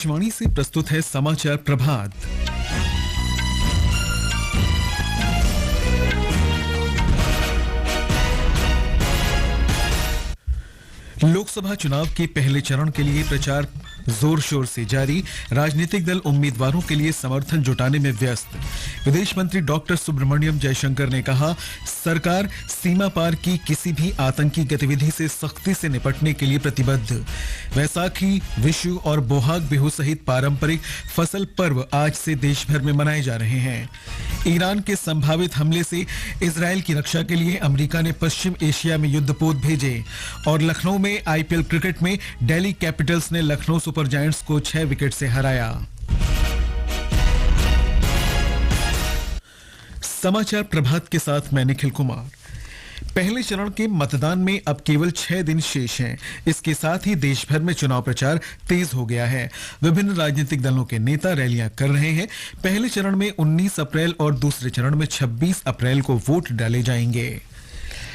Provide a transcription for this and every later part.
आकाशवाणी से प्रस्तुत है समाचार प्रभात। लोकसभा चुनाव के पहले चरण के लिए प्रचार जोर शोर से जारी। राजनीतिक दल उम्मीदवारों के लिए समर्थन जुटाने में व्यस्त। विदेश मंत्री डॉक्टर सुब्रमण्यम जयशंकर ने कहा, सरकार सीमा पार की किसी भी आतंकी गतिविधि से सख्ती से निपटने के लिए प्रतिबद्ध। वैसाखी, विशु और बोहाग बिहू सहित पारंपरिक फसल पर्व आज से देश भर में मनाए जा रहे हैं। ईरान के संभावित हमले से इजरायल की रक्षा के लिए अमेरिका ने पश्चिम एशिया में युद्धपोत भेजे। और लखनऊ में आईपीएल क्रिकेट में दिल्ली कैपिटल्स ने लखनऊ सुपर जायंट्स को 6 विकेट से हराया। समाचार प्रभात के साथ मैं निखिल कुमार। पहले चरण के मतदान में अब केवल 6 दिन शेष हैं। इसके साथ ही देश भर में चुनाव प्रचार तेज हो गया है। विभिन्न राजनीतिक दलों के नेता रैलियां कर रहे हैं। पहले चरण में 19 अप्रैल और दूसरे चरण में 26 अप्रैल को वोट डाले जाएंगे।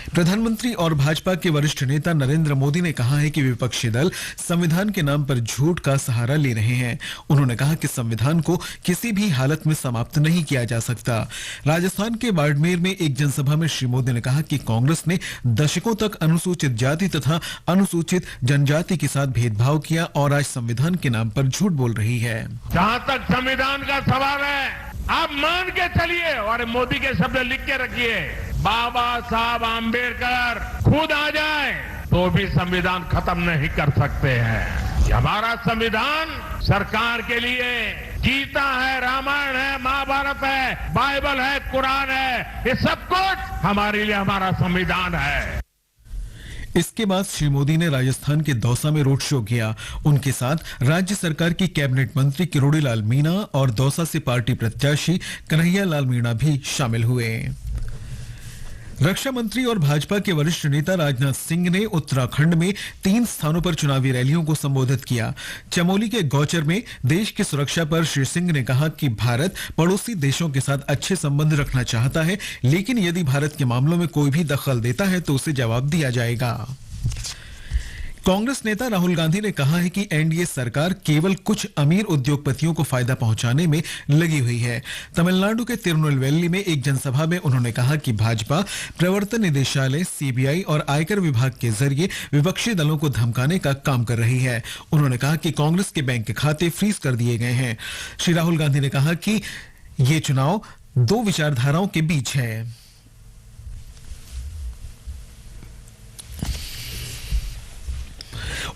प्रधानमंत्री और भाजपा के वरिष्ठ नेता नरेंद्र मोदी ने कहा है कि विपक्षी दल संविधान के नाम पर झूठ का सहारा ले रहे हैं। उन्होंने कहा कि संविधान को किसी भी हालत में समाप्त नहीं किया जा सकता। राजस्थान के बाड़मेर में एक जनसभा में श्री मोदी ने कहा कि कांग्रेस ने दशकों तक अनुसूचित जाति तथा अनुसूचित जनजाति के साथ भेदभाव किया और आज संविधान के नाम पर झूठ बोल रही है। जहां तक संविधान का सवाल है, आप मान के चलिए और मोदी के शब्द लिख के रखिए, बाबा साहब आम्बेडकर खुद आ जाए तो भी संविधान खत्म नहीं कर सकते हैं। हमारा संविधान सरकार के लिए गीता है, रामायण है, महाभारत है, बाइबल है, कुरान है, ये सब कुछ हमारे लिए हमारा संविधान है। इसके बाद श्री मोदी ने राजस्थान के दौसा में रोड शो किया। उनके साथ राज्य सरकार की कैबिनेट मंत्री किरोड़ीलाल मीणा और दौसा से पार्टी प्रत्याशी कन्हैयालाल मीणा भी शामिल हुए। रक्षा मंत्री और भाजपा के वरिष्ठ नेता राजनाथ सिंह ने उत्तराखंड में 3 स्थानों पर चुनावी रैलियों को संबोधित किया। चमोली के गौचर में देश की सुरक्षा पर श्री सिंह ने कहा कि भारत पड़ोसी देशों के साथ अच्छे संबंध रखना चाहता है, लेकिन यदि भारत के मामलों में कोई भी दखल देता है तो उसे जवाब दिया जाएगा। कांग्रेस नेता राहुल गांधी ने कहा है कि एनडीए सरकार केवल कुछ अमीर उद्योगपतियों को फायदा पहुंचाने में लगी हुई है। तमिलनाडु के तिरुनेलवेली में एक जनसभा में उन्होंने कहा कि भाजपा प्रवर्तन निदेशालय, सीबीआई और आयकर विभाग के जरिए विपक्षी दलों को धमकाने का काम कर रही है। उन्होंने कहा कि कांग्रेस के बैंक खाते फ्रीज कर दिए गए हैं। श्री राहुल गांधी ने कहा कि ये चुनाव 2 विचारधाराओं के बीच है।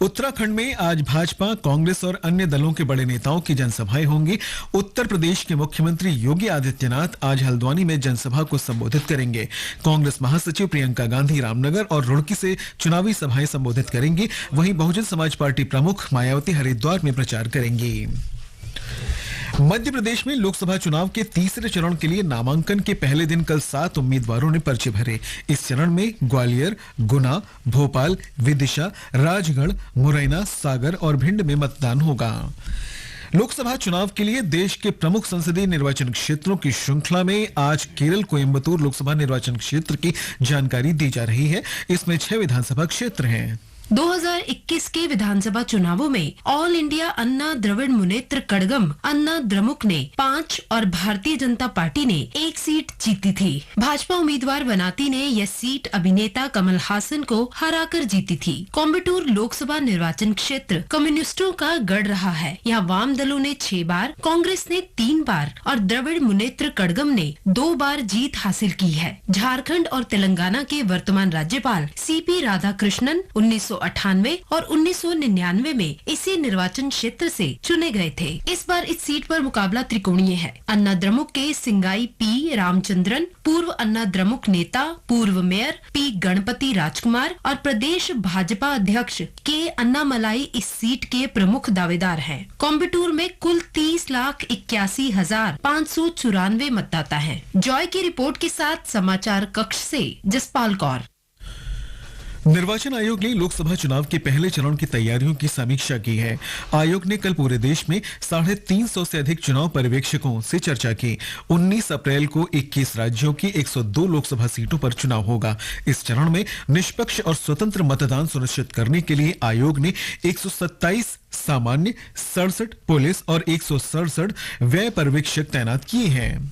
उत्तराखंड में आज भाजपा, कांग्रेस और अन्य दलों के बड़े नेताओं की जनसभाएं होंगी। उत्तर प्रदेश के मुख्यमंत्री योगी आदित्यनाथ आज हल्द्वानी में जनसभा को संबोधित करेंगे। कांग्रेस महासचिव प्रियंका गांधी रामनगर और रुड़की से चुनावी सभाएं संबोधित करेंगी। वहीं बहुजन समाज पार्टी प्रमुख मायावती हरिद्वार में प्रचार करेंगी। मध्य प्रदेश में लोकसभा चुनाव के तीसरे चरण के लिए नामांकन के पहले दिन कल 7 उम्मीदवारों ने पर्चे भरे। इस चरण में ग्वालियर, गुना, भोपाल, विदिशा, राजगढ़, मुरैना, सागर और भिंड में मतदान होगा। लोकसभा चुनाव के लिए देश के प्रमुख संसदीय निर्वाचन क्षेत्रों की श्रृंखला में आज केरल कोयम्बटूर लोकसभा निर्वाचन क्षेत्र की जानकारी दी जा रही है। इसमें 6 विधानसभा क्षेत्र हैं। 2021 के विधानसभा चुनावों में ऑल इंडिया अन्ना द्रविड़ मुनेत्र कड़गम अन्ना द्रमुक ने 5 और भारतीय जनता पार्टी ने 1 सीट जीती थी। भाजपा उम्मीदवार वनाती ने यह सीट अभिनेता कमल हासन को हराकर जीती थी। कोयम्बटूर लोकसभा निर्वाचन क्षेत्र कम्युनिस्टों का गढ़ रहा है। यहाँ वाम दलों ने 6 बार, कांग्रेस ने 3 बार और द्रविड़ मुनेत्र कड़गम ने 2 बार जीत हासिल की है। झारखंड और तेलंगाना के वर्तमान राज्यपाल सीपी राधाकृष्णन 1998 और 1999 में इसी निर्वाचन क्षेत्र से चुने गए थे। इस बार इस सीट पर मुकाबला त्रिकोणीय है। अन्ना द्रमुक के सिंगाई पी रामचंद्रन, पूर्व अन्ना द्रमुक नेता, पूर्व मेयर पी गणपति राजकुमार और प्रदेश भाजपा अध्यक्ष के अन्नामलाई इस सीट के प्रमुख दावेदार हैं। कोयम्बटूर में कुल 30,81,594 मतदाता हैं। जॉय की रिपोर्ट के साथ समाचार कक्ष से जसपाल कौर। निर्वाचन आयोग ने लोकसभा चुनाव के पहले चरण की तैयारियों की समीक्षा की है। आयोग ने कल पूरे देश में 350 से अधिक चुनाव पर्यवेक्षकों से चर्चा की। 19 अप्रैल को 21 राज्यों की 102 लोकसभा सीटों पर चुनाव होगा। इस चरण में निष्पक्ष और स्वतंत्र मतदान सुनिश्चित करने के लिए आयोग ने 127 सामान्य, 67 पुलिस और 167 व्यय पर्यवेक्षक तैनात किए हैं।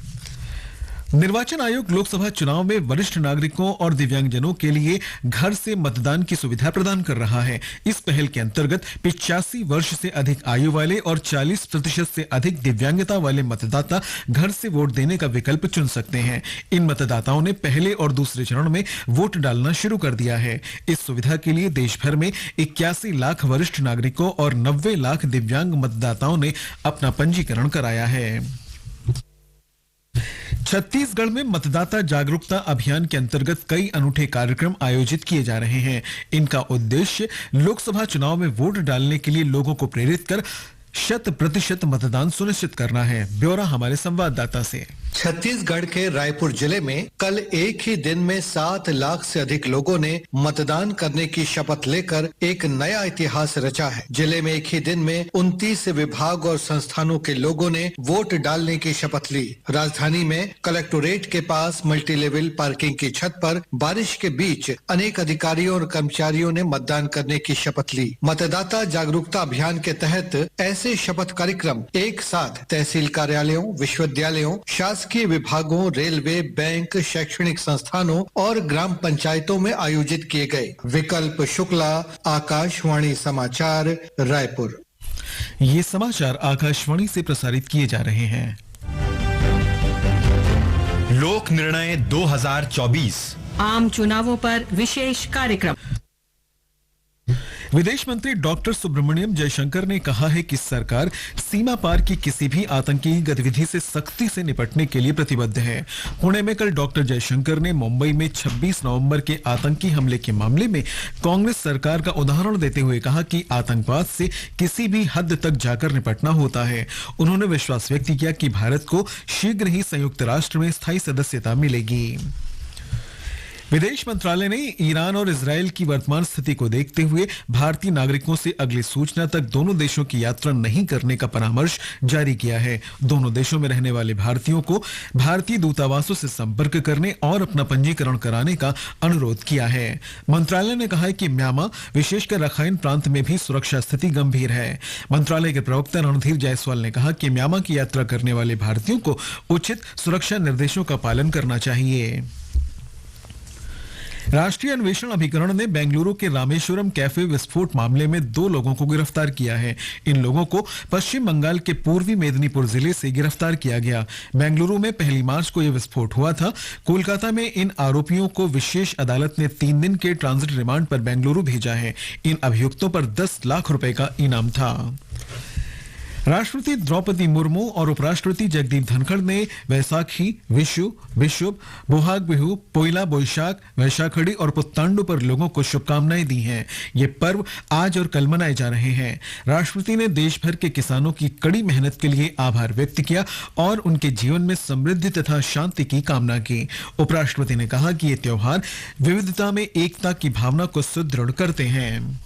निर्वाचन आयोग लोकसभा चुनाव में वरिष्ठ नागरिकों और दिव्यांगजनों के लिए घर से मतदान की सुविधा प्रदान कर रहा है। इस पहल के अंतर्गत 85 वर्ष से अधिक आयु वाले और 40% से अधिक दिव्यांगता वाले मतदाता घर से वोट देने का विकल्प चुन सकते हैं। इन मतदाताओं ने पहले और दूसरे चरण में वोट डालना शुरू कर दिया है। इस सुविधा के लिए देश भर में 81 लाख वरिष्ठ नागरिकों और 90 लाख दिव्यांग मतदाताओं ने अपना पंजीकरण कराया है। छत्तीसगढ़ में मतदाता जागरूकता अभियान के अंतर्गत कई अनूठे कार्यक्रम आयोजित किए जा रहे हैं। इनका उद्देश्य लोकसभा चुनाव में वोट डालने के लिए लोगों को प्रेरित कर 100% मतदान सुनिश्चित करना है। ब्यौरा हमारे संवाददाता से। छत्तीसगढ़ के रायपुर जिले में कल एक ही दिन में 7 लाख से अधिक लोगों ने मतदान करने की शपथ लेकर एक नया इतिहास रचा है। जिले में एक ही दिन में 29 विभाग और संस्थानों के लोगों ने वोट डालने की शपथ ली। राजधानी में कलेक्टोरेट के पास मल्टी लेवल पार्किंग की छत पर बारिश के बीच अनेक अधिकारियों और कर्मचारियों ने मतदान करने की शपथ ली। मतदाता जागरूकता अभियान के तहत ऐसे शपथ कार्यक्रम एक साथ तहसील कार्यालयों, विश्वविद्यालयों, शासकीय विभागों, रेलवे, बैंक, शैक्षणिक संस्थानों और ग्राम पंचायतों में आयोजित किए गए। विकल्प शुक्ला, आकाशवाणी समाचार, रायपुर। ये समाचार आकाशवाणी से प्रसारित किए जा रहे हैं। लोक निर्णय 2024 आम चुनावों पर विशेष कार्यक्रम। विदेश मंत्री डॉक्टर सुब्रमण्यम जयशंकर ने कहा है कि सरकार सीमा पार की किसी भी आतंकी गतिविधि से सख्ती से निपटने के लिए प्रतिबद्ध है। पुणे में कल डॉक्टर जयशंकर ने मुंबई में 26 नवंबर के आतंकी हमले के मामले में कांग्रेस सरकार का उदाहरण देते हुए कहा कि आतंकवाद से किसी भी हद तक जाकर निपटना होता है। उन्होंने विश्वास व्यक्त किया कि भारत को शीघ्र ही संयुक्त राष्ट्र में स्थायी सदस्यता मिलेगी। विदेश मंत्रालय ने ईरान और इजरायल की वर्तमान स्थिति को देखते हुए भारतीय नागरिकों से अगली सूचना तक दोनों देशों की यात्रा नहीं करने का परामर्श जारी किया है। दोनों देशों में रहने वाले भारतीयों को भारतीय दूतावासों से संपर्क करने और अपना पंजीकरण कराने का अनुरोध किया है। मंत्रालय ने कहा है कि म्यांमार, विशेषकर रखाइन प्रांत में भी सुरक्षा स्थिति गंभीर है। मंत्रालय के प्रवक्ता रणधीर जायसवाल ने कहा कि म्यांमार की यात्रा करने वाले भारतीयों को उचित सुरक्षा निर्देशों का पालन करना चाहिए। राष्ट्रीय अन्वेषण अभिकरण ने बेंगलुरु के रामेश्वरम कैफे विस्फोट मामले में 2 लोगों को गिरफ्तार किया है। इन लोगों को पश्चिम बंगाल के पूर्वी मेदिनीपुर जिले से गिरफ्तार किया गया। बेंगलुरु में 1 मार्च को यह विस्फोट हुआ था। कोलकाता में इन आरोपियों को विशेष अदालत ने 3 दिन के ट्रांजिट रिमांड पर बेंगलुरु भेजा है। इन अभियुक्तों पर 10 लाख रुपए का इनाम था। राष्ट्रपति द्रौपदी मुर्मू और उपराष्ट्रपति जगदीप धनखड़ ने वैसाखी, विशु, बोहाग बिहू, पोइला बोईशाख, वैशाखड़ी और पुत्तांडु पर लोगों को शुभकामनाएं दी हैं। ये पर्व आज और कल मनाए जा रहे हैं। राष्ट्रपति ने देश भर के किसानों की कड़ी मेहनत के लिए आभार व्यक्त किया और उनके जीवन में समृद्धि तथा शांति की कामना की। उपराष्ट्रपति ने कहा कि ये त्योहार विविधता में एकता की भावना को सुदृढ़ करते हैं।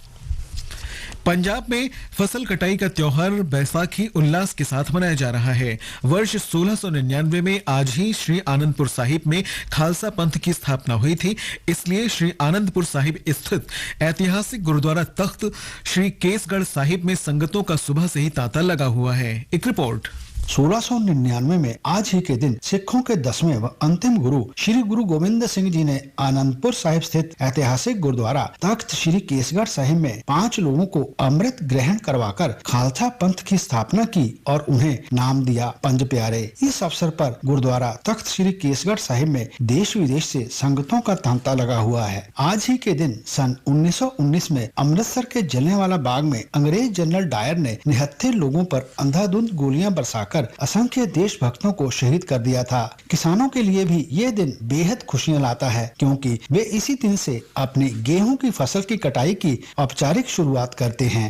पंजाब में फसल कटाई का त्योहार बैसाखी उल्लास के साथ मनाया जा रहा है। वर्ष 1699 में आज ही श्री आनंदपुर साहिब में खालसा पंथ की स्थापना हुई थी। इसलिए श्री आनंदपुर साहिब स्थित ऐतिहासिक गुरुद्वारा तख्त श्री केसगढ़ साहिब में संगतों का सुबह से ही तांता लगा हुआ है। एक रिपोर्ट। 1699 में आज ही के दिन सिखों के 10वें व अंतिम गुरु श्री गुरु गोविंद सिंह जी ने आनंदपुर साहिब स्थित ऐतिहासिक गुरुद्वारा तख्त श्री केसगढ़ साहिब में 5 लोगों को अमृत ग्रहण करवाकर खालसा पंथ की स्थापना की और उन्हें नाम दिया पंज प्यारे। इस अवसर पर गुरुद्वारा तख्त श्री केसगढ़ साहिब में देश विदेश से संगतों का तांता लगा हुआ है। आज ही के दिन सन 1919 में अमृतसर के जलियांवाला बाग में अंग्रेज जनरल डायर ने 79 लोगों पर अंधाधुंध गोलियां बरसाकर असंख्य देशभक्तों को शहीद कर दिया था। किसानों के लिए भी ये दिन बेहद खुशियां लाता है, क्योंकि वे इसी दिन से अपनी गेहूं की फसल की कटाई की औपचारिक शुरुआत करते हैं।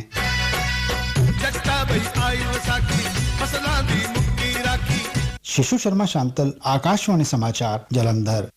शिशु शर्मा शांतल, आकाशवाणी समाचार, जालंधर।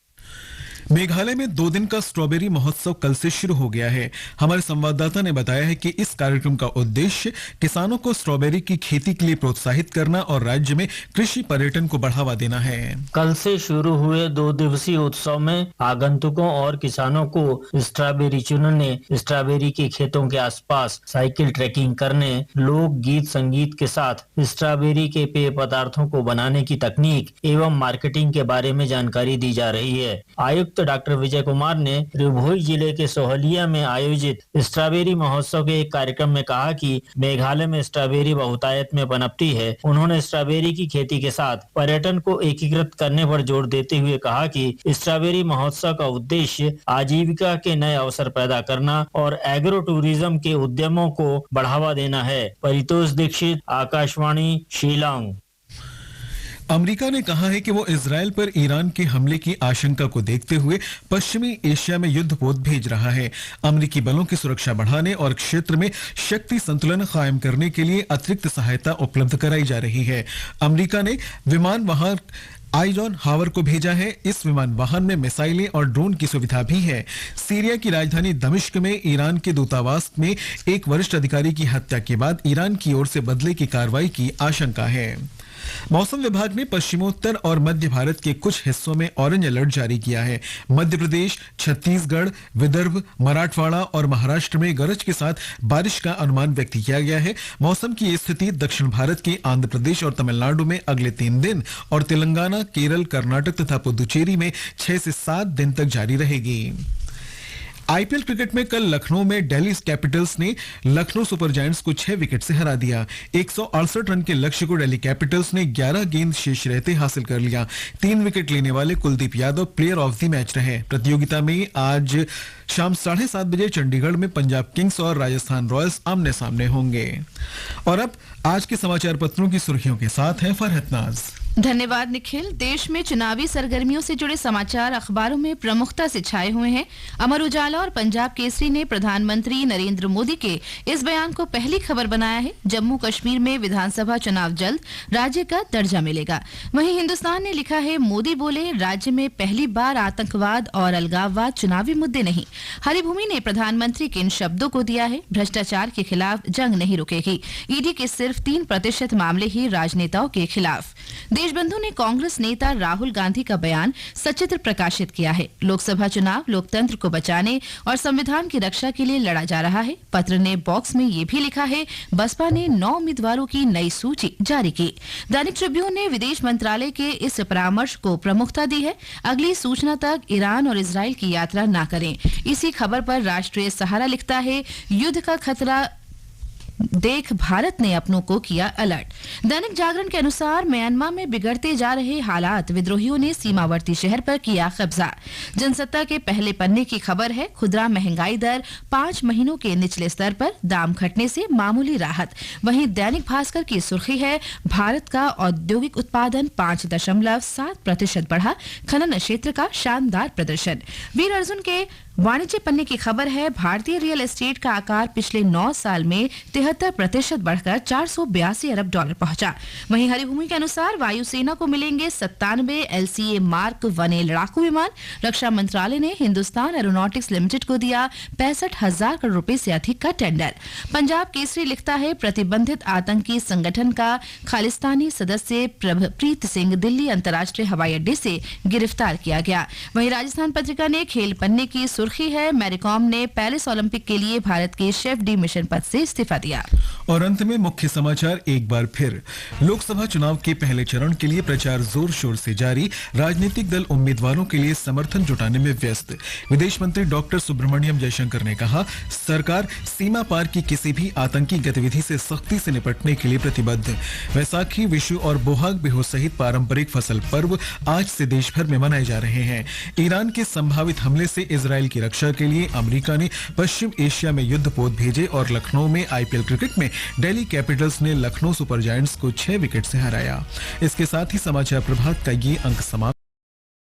मेघालय में 2 दिन का स्ट्रॉबेरी महोत्सव कल से शुरू हो गया है। हमारे संवाददाता ने बताया है कि इस कार्यक्रम का उद्देश्य किसानों को स्ट्रॉबेरी की खेती के लिए प्रोत्साहित करना और राज्य में कृषि पर्यटन को बढ़ावा देना है। कल से शुरू हुए 2 दिवसीय उत्सव में आगंतुकों और किसानों को स्ट्रॉबेरी चुनने, स्ट्रॉबेरी के खेतों के आसपास साइकिल ट्रैकिंग करने, लोक गीत संगीत के साथ स्ट्रॉबेरी के पेय पदार्थों को बनाने की तकनीक एवं मार्केटिंग के बारे में जानकारी दी जा रही है। आयुक्त डॉक्टर विजय कुमार ने रिभोई जिले के सोहलिया में आयोजित स्ट्रॉबेरी महोत्सव के एक कार्यक्रम में कहा कि मेघालय में स्ट्रॉबेरी बहुतायत में पनपती है। उन्होंने स्ट्रॉबेरी की खेती के साथ पर्यटन को एकीकृत करने पर जोर देते हुए कहा कि स्ट्रॉबेरी महोत्सव का उद्देश्य आजीविका के नए अवसर पैदा करना और एग्रो टूरिज्म के उद्यमों को बढ़ावा देना है। परितोष दीक्षित, आकाशवाणी, शिलांग। अमेरिका ने कहा है कि वो इजरायल पर ईरान के हमले की आशंका को देखते हुए पश्चिमी एशिया में युद्धपोत भेज रहा है। अमेरिकी बलों की सुरक्षा बढ़ाने और क्षेत्र में शक्ति संतुलन कायम करने के लिए अतिरिक्त सहायता उपलब्ध कराई जा रही है। अमेरिका ने विमान वाहन आइजनहावर को भेजा है। इस विमान वाहन में मिसाइलें और ड्रोन की सुविधा भी है। सीरिया की राजधानी दमिश्क में ईरान के दूतावास में एक वरिष्ठ अधिकारी की हत्या के बाद ईरान की ओर से बदले की कार्रवाई की आशंका है। मौसम विभाग ने पश्चिमोत्तर और मध्य भारत के कुछ हिस्सों में ऑरेंज अलर्ट जारी किया है। मध्य प्रदेश, छत्तीसगढ़, विदर्भ, मराठवाड़ा और महाराष्ट्र में गरज के साथ बारिश का अनुमान व्यक्त किया गया है। मौसम की ये स्थिति दक्षिण भारत के आंध्र प्रदेश और तमिलनाडु में अगले 3 दिन और तेलंगाना, केरल, कर्नाटक तथा पुदुचेरी में 6 से 7 दिन तक जारी रहेगी। आईपीएल क्रिकेट में कल लखनऊ में दिल्ली कैपिटल्स ने लखनऊ सुपर जायंट्स को 6 विकेट से हरा दिया। 168 रन के लक्ष्य को दिल्ली कैपिटल्स ने 11 गेंद शेष रहते हासिल कर लिया। 3 विकेट लेने वाले Kuldeep Yadav player of the match रहे। प्रतियोगिता में आज शाम 7:30 बजे चंडीगढ़ में पंजाब किंग्स और राजस्थान रॉयल्स आमने सामने होंगे। और अब आज के समाचार पत्रों की सुर्खियों के साथ है फरहत नाज। धन्यवाद निखिल। देश में चुनावी सरगर्मियों से जुड़े समाचार अखबारों में प्रमुखता से छाए हुए हैं। अमर उजाला और पंजाब केसरी ने प्रधानमंत्री नरेंद्र मोदी के इस बयान को पहली खबर बनाया है, जम्मू कश्मीर में विधानसभा चुनाव जल्द, राज्य का दर्जा मिलेगा। वहीं हिंदुस्तान ने लिखा है, मोदी बोले राज्य में पहली बार आतंकवाद और अलगाववाद चुनावी मुद्दे नहीं। हरिभूमि ने प्रधानमंत्री के इन शब्दों को दिया है, भ्रष्टाचार के खिलाफ जंग नहीं रुकेगी। ईडी के सिर्फ 3% मामले ही राजनेताओं के खिलाफ। देशबंधु ने कांग्रेस नेता राहुल गांधी का बयान सचित्र प्रकाशित किया है। लोकसभा चुनाव लोकतंत्र को बचाने और संविधान की रक्षा के लिए लड़ा जा रहा है। पत्र ने बॉक्स में ये भी लिखा है, बसपा ने 9 उम्मीदवारों की नई सूची जारी की। दैनिक ट्रिब्यून ने विदेश मंत्रालय के इस परामर्श को प्रमुखता दी है, अगली सूचना तक ईरान और इजराइल की यात्रा न करें। इसी खबर पर राष्ट्रीय सहारा लिखता है, युद्ध का खतरा देख भारत ने अपनों को किया अलर्ट। दैनिक जागरण के अनुसार म्यांमार में बिगड़ते जा रहे हालात, विद्रोहियों ने सीमावर्ती शहर पर किया कब्जा। जनसत्ता के पहले पन्ने की खबर है, खुदरा महंगाई दर 5 महीनों के निचले स्तर पर, दाम घटने से मामूली राहत। वहीं दैनिक भास्कर की सुर्खी है, भारत का औद्योगिक उत्पादन 5.7% बढ़ा, खनन क्षेत्र का शानदार प्रदर्शन। वीर अर्जुन के वाणिज्य पन्ने की खबर है, भारतीय रियल एस्टेट का आकार पिछले 9 साल में 73% बढ़कर $482 अरब पहुंचा। वहीं हरिभूमि के अनुसार वायुसेना को मिलेंगे 97 LCA मार्क 1A लड़ाकू विमान। रक्षा मंत्रालय ने हिंदुस्तान एरोनॉटिक्स लिमिटेड को दिया 65,000 करोड़ रुपए से अधिक का टेंडर। पंजाब केसरी लिखता है, प्रतिबंधित आतंकी संगठन का खालिस्तानी सदस्य प्रभप्रीत सिंह दिल्ली अंतर्राष्ट्रीय हवाई अड्डे से गिरफ्तार किया गया। वहीं राजस्थान पत्रिका ने खेल पन्ने की सुर्खी है, मैरीकॉम ने पेरिस ओलंपिक के लिए भारत के शेफ डी मिशन पद से इस्तीफा दिया। और अंत में मुख्य समाचार एक बार फिर। लोकसभा चुनाव के पहले चरण के लिए प्रचार जोर शोर से जारी, राजनीतिक दल उम्मीदवारों के लिए समर्थन जुटाने में व्यस्त। विदेश मंत्री डॉक्टर सुब्रमण्यम जयशंकर ने कहा, सरकार सीमा पार की किसी भी आतंकी गतिविधि से सख्ती से निपटने के लिए प्रतिबद्ध। वैसाखी, विशु और बोहाग बिहू सहित पारंपरिक फसल पर्व आज से देश भर में मनाए जा रहे हैं। ईरान के संभावित हमले से इजरायल की रक्षा के लिए अमेरिका ने पश्चिम एशिया में युद्धपोत भेजे और लखनऊ में आईपीएल क्रिकेट में दिल्ली कैपिटल्स ने लखनऊ सुपर जायंट्स को 6 विकेट से हराया। इसके साथ ही समाचार प्रभात का ये अंक समाप्त।